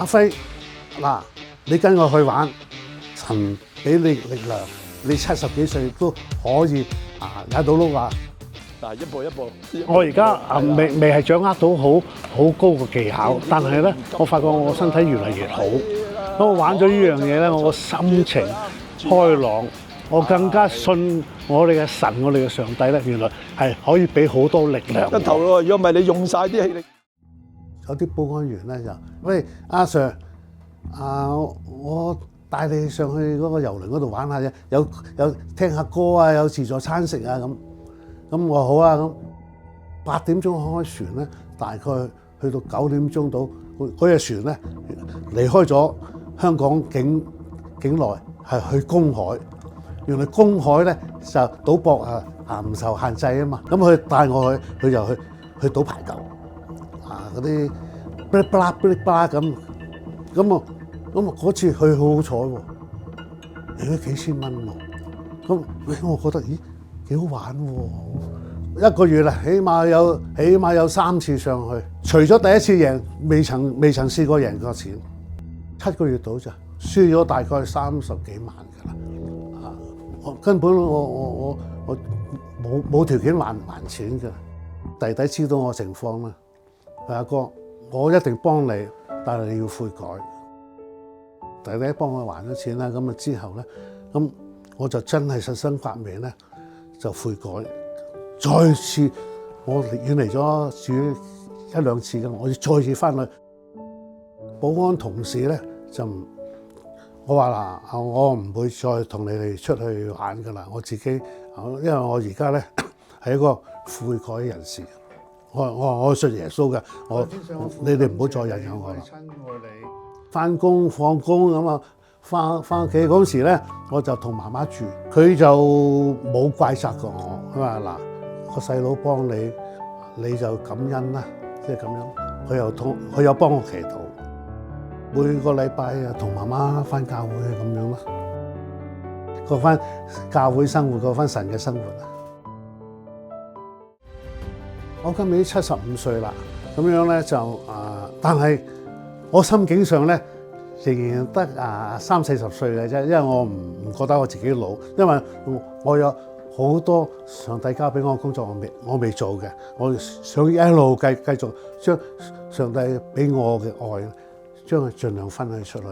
阿輝嗱，你跟我去玩，神俾你力量，你70幾歲都可以踩到碌啊！嗱，一步一步。我而家未係掌握到好高嘅技巧，但係咧，我發覺我身體越嚟越好。當我玩咗呢樣嘢咧，我個心情開朗，我更加信我哋嘅神，我哋嘅上帝咧，原來係可以俾好多力量。一頭咯，如果唔係你用晒啲氣力。有啲保安員咧就，喂，阿 Sir，我帶你上去嗰個郵輪嗰度玩下啫，有聽下歌啊，有自助餐食啊咁。咁我好啊，咁8點鐘開船咧，大概去到9點鐘到，嗰隻船咧離開咗香港境內，係去公海。原來公海咧就賭博唔受限制啊嘛。咁佢帶我去，佢就去賭牌九嗰啲噼里啪啦噼里啪啦咁。咁啊嗰次去好好彩喎，贏咗幾千蚊喎。咁我覺得咦幾好玩喎！一個月啦，起碼有3次上去。除咗第一次贏，未曾試過贏過錢。7個月到咋，輸咗大概30幾萬㗎啦。我根本我冇條件還錢㗎。弟弟知道我情況啦，阿哥，我一定幫你，但係你要悔改。弟弟幫我還咗錢啦，咁之後咧，咁我就真係實心革命咧，就悔改。再次我遠離咗主1-2次嘅，我要再次翻去。保安同事咧就我話嗱，我唔會再同你哋出去玩㗎啦，我自己，因為我而家咧係一個悔改嘅人士。我信耶穌嘅，你哋唔好再引誘我啦。翻工放工咁啊，翻屋企嗰時咧，我就同媽媽住，佢就冇怪責過我。佢話嗱，個細佬幫你，你就感恩啦，即係咁樣。佢有幫我祈禱，每個禮拜同媽媽翻教會咁樣咯，過翻教會生活，過翻神嘅生活啊！我今年75歲啦，咁樣咧就但係我心境上咧仍然得30-40歲嘅啫，因為我唔覺得我自己老，因為我有好多上帝交俾我嘅工作我未做嘅，我想一路繼續將上帝俾我嘅愛，將佢盡量分享出去。